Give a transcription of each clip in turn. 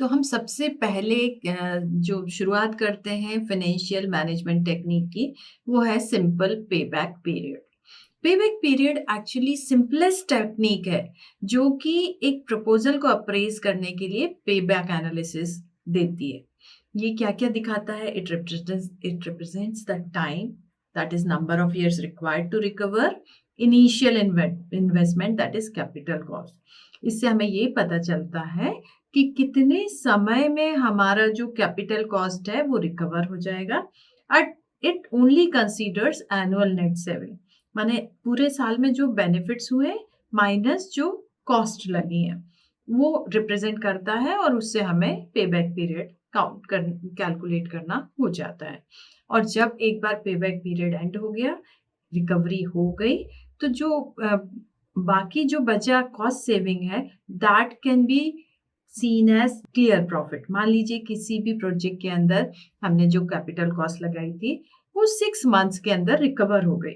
तो हम सबसे पहले जो शुरुआत करते हैं फाइनेंशियल मैनेजमेंट टेक्निक की, वो है simple payback period. Payback period actually simplest technique है, जो कि एक प्रपोज़ल को अप्रेज़ करने के लिए पेबैक एनालिसिस देती है। ये क्या-क्या दिखाता है? It represents the time, that is number of years required to recover initial investment, that is capital cost. इससे हमें ये पता चलता है कि कितने समय में हमारा जो कैपिटल कॉस्ट है वो रिकवर हो जाएगा। And it only considers annual net saving, माने पूरे साल में जो बेनिफिट्स हुए माइनस जो कॉस्ट लगी है वो रिप्रेजेंट करता है, और उससे हमें पेबैक पीरियड कैलकुलेट करना हो जाता है। और जब एक बार पेबैक पीरियड एंड हो गया, रिकवरी हो गई, तो जो बाकी जो बचा कॉस्ट सेविंग है, that can be seen as clear profit. मान लीजिए किसी भी प्रोजेक्ट के अंदर हमने जो कैपिटल कॉस्ट लगाई थी वो 6 मंथ्स के अंदर रिकवर हो गई,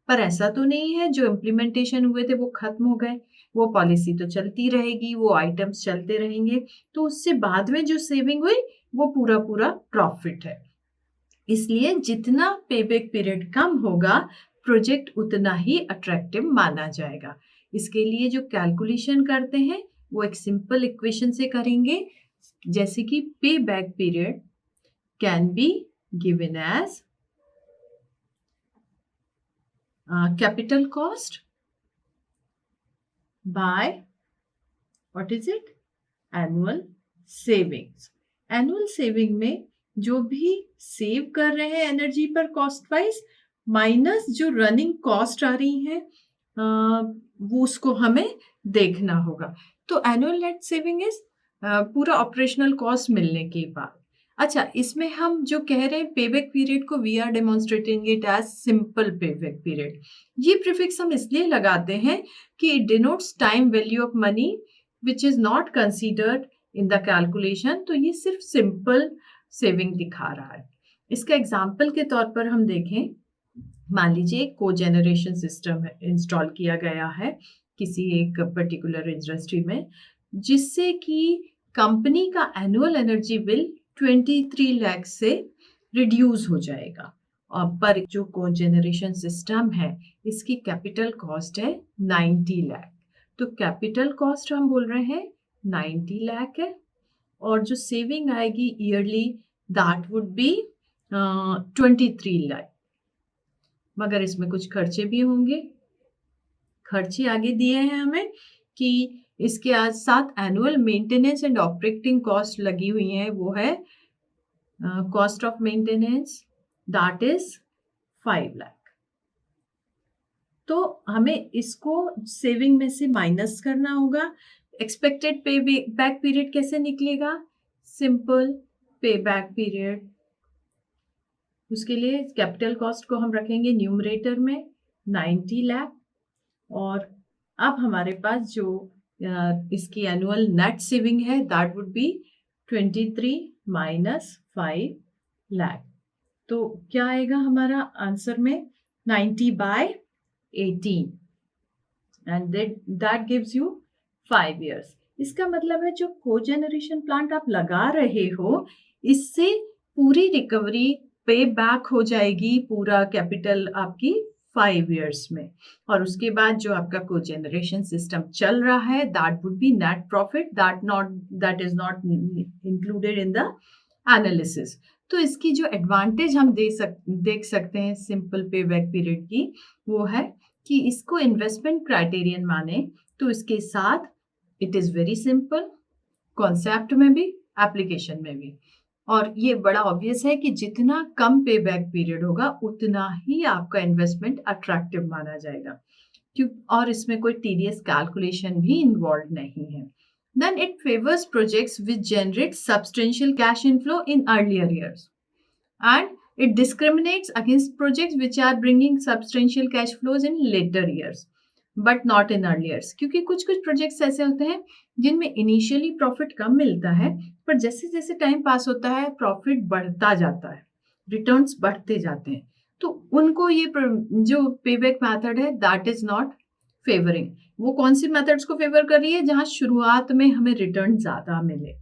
पर ऐसा तो नहीं है जो इम्प्लीमेंटेशन हुए थे वो खत्म हो गए। वो पॉलिसी तो चलती रहेगी, वो आइटम्स चलते रहेंगे, तो उससे बाद में जो सेविंग हुई वो पूरा पूरा प्रॉफिट है। इसलिए जितना पेबैक पीरियड कम होगा, प्रोजेक्ट उतना ही अट्रैक्टिव माना जाएगा। इसके लिए जो कैलकुलेशन करते हैं वो एक सिंपल इक्वेशन से करेंगे, जैसे कि payback period can be given as capital cost by what is it, annual savings. Annual saving में जो भी सेव कर रहे हैं एनर्जी पर कॉस्ट वाइज, माइनस जो रनिंग कॉस्ट आ रही है वो उसको हमें देखना होगा। तो एनुअल नेट सेविंग इज पूरा ऑपरेशनल कॉस्ट मिलने के बाद। अच्छा, इसमें हम जो कह रहे हैं पेबैक पीरियड को, we are demonstrating it as simple payback period. ये प्रीफिक्स हम इसलिए लगाते हैं कि it denotes time value of money which is not considered in the calculation. तो ये सिर्फ सिंपल सेविंग दिखा रहा है। इसका एग्जाम्पल के तौर पर हम देखें, मान लीजिए को जनरेशन सिस्टम इंस्टॉल किया गया है किसी एक पर्टिकुलर इंडस्ट्री में, जिससे कि कंपनी का एनुअल एनर्जी बिल 23 लाख से रिड्यूस हो जाएगा। और पर जो को जनरेशन सिस्टम है इसकी कैपिटल कॉस्ट है 90 लाख। तो कैपिटल कॉस्ट हम बोल रहे हैं 90 लाख है, और जो सेविंग आएगी yearly that would be 23 lakh. मगर इसमें कुछ खर्चे भी होंगे। खर्चे आगे दिए हैं हमें कि इसके साथ annual maintenance and operating cost लगी हुई है, वो है cost of maintenance that is 5 lakh. तो हमें इसको सेविंग में से माइनस करना होगा। एक्सपेक्टेड पे बैक पीरियड कैसे निकलेगा? सिंपल पे बैक पीरियड। उसके लिए कैपिटल कॉस्ट को हम रखेंगे न्यूमरेटर में 90 लाख, और अब हमारे पास जो इसकी एनुअल नेट सेविंग है that would be 23 minus 5 lakh. तो क्या आएगा हमारा आंसर में? 90 by 18 and that gives you 5 years। इसका मतलब है जो कोजेनरेशन प्लांट आप लगा रहे हो, इससे पूरी रिकवरी पे बैक हो जाएगी, पूरा कैपिटल आपकी 5 years में। और उसके बाद जो आपका कोजेनरेशन सिस्टम चल रहा है that would B net profit, that is not included in the analysis. तो इसकी जो एडवांटेज हम देख सकते हैं सिंपल पे बैक पीरियड की, वो है कि इसको इन्वेस्टमेंट क्राइटेरियन माने तो इसके साथ it is very simple, concept में भी एप्लीकेशन में भी। और ये बड़ा ऑब्वियस है कि जितना कम पे बैक पीरियड होगा उतना ही आपका इन्वेस्टमेंट अट्रैक्टिव माना जाएगा, और इसमें कोई टीडीएस कैलकुलेशन भी इन्वॉल्व नहीं है। Then it favors projects which generate substantial cash inflow in earlier years, and it discriminates against projects which are bringing substantial cash flows in later years but not in early years। क्योंकि कुछ कुछ projects ऐसे होते हैं जिनमें initially profit कम मिलता है, पर जैसे जैसे टाइम पास होता है प्रॉफिट बढ़ता जाता है, रिटर्न्स बढ़ते जाते हैं, तो उनको ये जो पेबैक मेथड है दैट इज नॉट फेवरिंग। वो कौन सी मेथड्स को फेवर कर रही है? जहां शुरुआत में हमें रिटर्न ज्यादा मिले।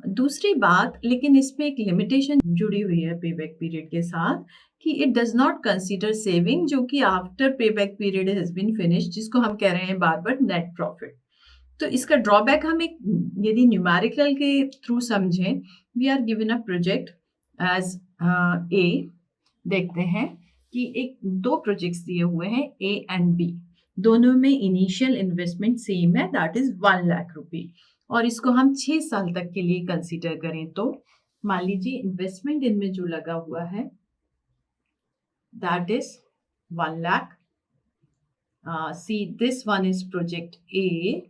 दूसरी बात, लेकिन इसमें एक लिमिटेशन जुड़ी हुई है पेबैक पीरियड के साथ कि it does not consider saving जो कि after payback period has been finish, जिसको हम कह रहे हैं बार बार नेट प्रॉफिट। तो इसका ड्रॉबैक हम एक यदि न्यूमेरिकल के थ्रू समझें, we are given a project as A, देखते हैं कि एक दो प्रोजेक्ट्स दिए हुए हैं ए एंड बी, दोनों में इनिशियल इन्वेस्टमेंट सेम है, दैट इज 1 लाख रुपए, और इसको हम 6 साल तक के लिए कंसीडर करें तो मान लीजिए इन्वेस्टमेंट इनमें जो लगा हुआ है that is 1 lakh. See this one is project A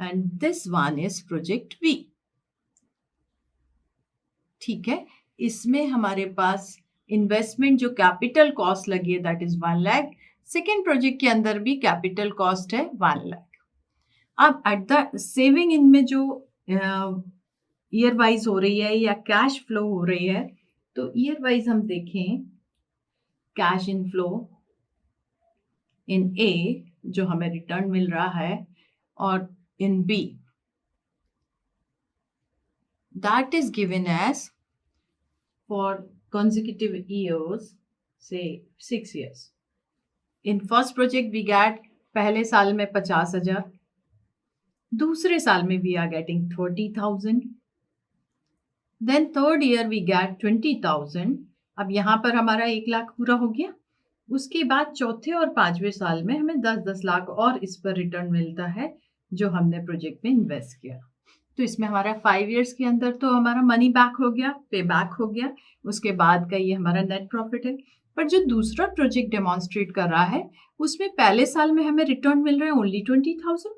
and this one is project B. ठीक है, इसमें हमारे पास इन्वेस्टमेंट जो कैपिटल कॉस्ट लगी है that is 1 lakh. Second project के अंदर भी कैपिटल कॉस्ट है 1 लाख। अब एट द सेविंग इनमें जो ईयर वाइज हो रही है या कैश फ्लो हो रही है, तो ईयर वाइज हम देखें कैश इनफ्लो इन ए जो हमें रिटर्न मिल रहा है, और in B that is given as for consecutive years, say 6 years. In first project we get पहले साल में 50,000, दूसरे साल में we are getting 30,000, then third year we get 20,000। अब यहाँ पर हमारा 1 लाख पूरा हो गया। उसके बाद चौथे और पांचवें साल में हमें 10-10 लाख और इस पर रिटर्न मिलता है जो हमने प्रोजेक्ट में इन्वेस्ट किया। तो इसमें हमारा 5 इयर्स के अंदर तो हमारा मनी बैक हो गया, पे बैक हो गया, उसके बाद का ये हमारा नेट प्रॉफिट है। पर जो दूसरा प्रोजेक्ट डेमोन्स्ट्रेट कर रहा है उसमें पहले साल में हमें रिटर्न मिल रहा है only 20,000,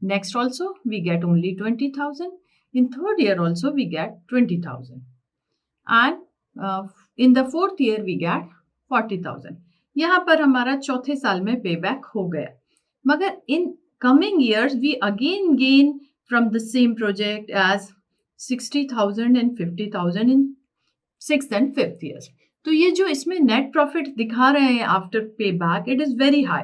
next also we get only 20,000, in third year also we get 20,000 and in the fourth year we get 40,000। यहाँ पर हमारा चौथे साल में पे बैक हो गया, मगर इन coming years we again gain from the same project as 60,000 and 50,000 in 6th and 5th years। तो ये जो इसमें नेट प्रॉफिट दिखा रहे हैं आफ्टर पे back it is very high,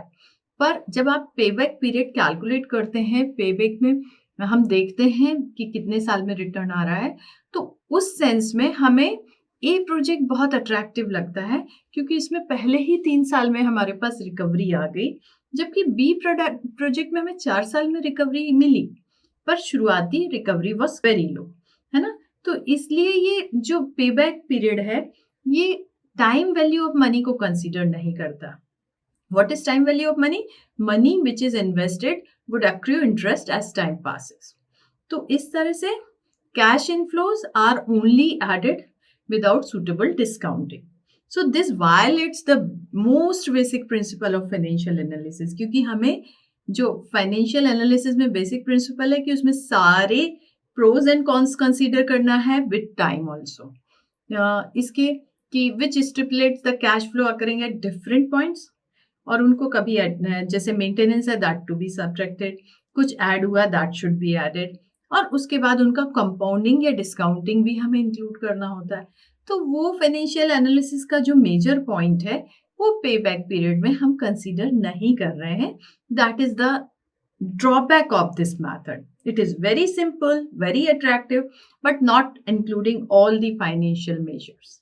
पर जब आप पे बैक पीरियड कैलकुलेट करते हैं, पे बैक में हम देखते हैं कि कितने साल में रिटर्न आ रहा है, तो उस सेंस में हमें ए प्रोजेक्ट बहुत अट्रैक्टिव लगता है क्योंकि इसमें पहले ही 3 साल में हमारे पास रिकवरी आ गई, जबकि बी प्रोजेक्ट में हमें 4 साल में रिकवरी मिली, पर शुरुआती रिकवरी वॉज वेरी लो, है ना। तो इसलिए ये जो पे बैक पीरियड है ये टाइम वैल्यू ऑफ मनी को कंसीडर नहीं करता। What is time value of money? Money which is invested would accrue interest as time passes. तो इस तरह से cash inflows are only added without suitable discounting. So this violates the most basic principle of financial analysis, क्योंकि हमें जो financial analysis में basic principle है कि उसमें सारे प्रोज एंड कॉन्स कंसीडर करना है विद टाइम ऑल्सो। इसके कि which stipulates the cash flow occurring at different points, और उनको कभी जैसे मेंटेनेंस है दैट टू बी सब्ट्रैक्टेड, कुछ ऐड हुआ दैट शुड बी एडेड, और उसके बाद उनका कंपाउंडिंग या डिस्काउंटिंग भी हमें इंक्लूड करना होता है। तो वो फाइनेंशियल एनालिसिस का जो मेजर पॉइंट है वो पे बैक पीरियड में हम कंसीडर नहीं कर रहे हैं। That is the drawback of this method. It is very simple, very attractive, but not including all the financial measures.